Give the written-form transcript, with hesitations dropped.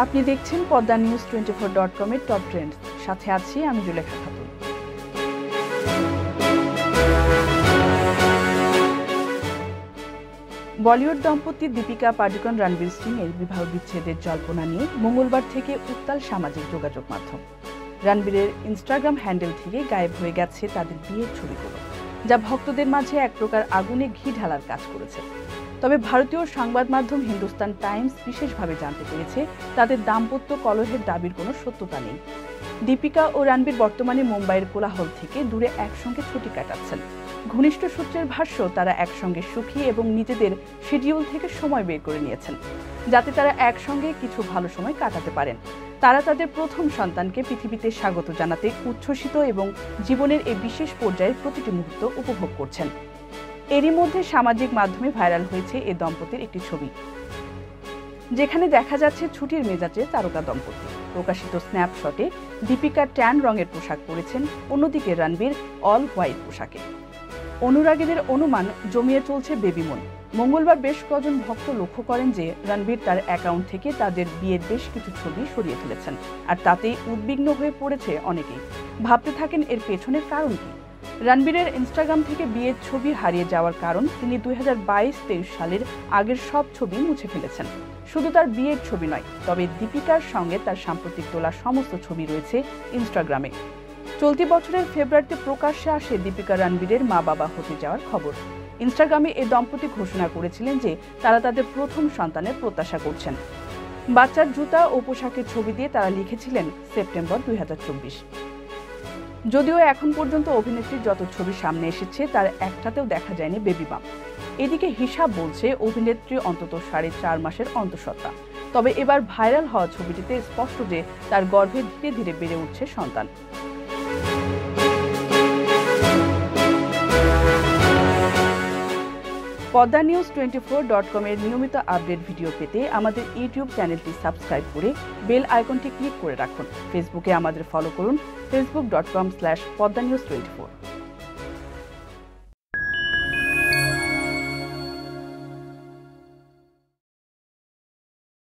আপনি দেখছেন Padma news 24.com এর টপ ট্রেন্ডস। সাথে আছি আমি জুলেখা খাতুন। বলিউড দম্পতি দীপিকা পাডুকোন রণবীর সিং এর বিবাহ বিচ্ছেদের জল্পনা নিয়ে মঙ্গলবার থেকে উত্তাল সামাজিক যোগাযোগ মাধ্যম। রণবীরের ইনস্টাগ্রাম হ্যান্ডেল থেকে গায়েব হয়ে গেছে তাদের বিয়ের ছবিগুলো, যা ভক্তদের মাঝে এক প্রকার আগুনে ঘি ঢালার কাজ করেছে। তবে ভারতীয় সংবাদ মাধ্যম হিন্দুস্তান টাইমস বিশেষভাবে জানতে পেরেছে তাদের দাম্পত্য কলহের দাবির কোনো সত্যতা নেই। দীপিকা ও রণবীর বর্তমানে মুম্বাইয়ের কোলাহল থেকে দূরে একসঙ্গে ছুটি কাটাচ্ছেন। ঘনিষ্ঠ সূত্রের ভাষ্য, তারা একসঙ্গে সুখী এবং নিজেদের শিডিউল থেকে সময় বের করে নিয়েছেন, যাতে তারা একসঙ্গে কিছু ভালো সময় কাটাতে পারেন। তারা তাদের প্রথম সন্তানকে পৃথিবীতে স্বাগত জানাতে উচ্ছ্বসিত এবং জীবনের এই বিশেষ পর্যায়ের প্রতিটি মুহূর্ত উপভোগ করছেন। এরই মধ্যে সামাজিক মাধ্যমে ভাইরাল হয়েছে এই দম্পতির একটি ছবি, যেখানে দেখা যাচ্ছে ছুটির মেজাজে তারকা দম্পতি। প্রকাশিত স্ন্যাপশটে দীপিকা ট্যান রঙের পোশাক পরেছেন, অন্যদিকে রণবীর অল হোয়াইট পোশাকে। অনুরাগীদের অনুমান জমিয়ে চলছে বেবিমন। মঙ্গলবার বেশ কজন ভক্ত লক্ষ্য করেন যে রণবীর তার অ্যাকাউন্ট থেকে তাদের বিয়ের বেশ কিছু ছবি সরিয়ে ফেলেছেন, আর তাতেই উদ্বিগ্ন হয়ে পড়েছে অনেকেই। ভাবতে থাকেন এর পেছনের কারণ কি। রণবীরের ইনস্টাগ্রাম থেকে বিয়ের ছবি হারিয়ে যাওয়ার কারণ, তিনি 2022-23 সালের আগের সব ছবি মুছে ফেলেছেন। শুধু তার বিয়ের ছবি নয়, তবে দীপিকার সঙ্গে তার সাম্প্রতিক তোলা সমস্ত ছবি রয়েছে ইনস্টাগ্রামে। চলতি বছরের ফেব্রুয়ারিতে প্রকাশ্যে আসে দীপিকা রণবীরের মা বাবা হতে যাওয়ার খবর। ইনস্টাগ্রামে এই দম্পতি ঘোষণা করেছিলেন যে তারা তাদের প্রথম সন্তানের প্রত্যাশা করছেন। বাচ্চার জুতা ও পোশাকের ছবি দিয়ে তারা লিখেছিলেন সেপ্টেম্বর 2024। যদিও এখন পর্যন্ত অভিনেত্রীর যত ছবি সামনে এসেছে তার একটাতেও দেখা যায়নি বেবি বাম্প। এদিকে হিসাব বলছে অভিনেত্রী অন্তত 4.5 মাসের অন্তঃসত্ত্বা। তবে এবার ভাইরাল হওয়া ছবিটিতে স্পষ্ট যে তার গর্ভে ধীরে ধীরে বেড়ে উঠছে সন্তান। পদ্মা নিউজ 24.com এর নিয়মিত আপডেট ভিডিও পেতে আমাদের ইউটিউব চ্যানেলটি সাবস্ক্রাইব করে বেল আইকনটি ক্লিক করে রাখুন। ফেসবুকে আমাদের ফলো করুন, facebook.com/poddanews24।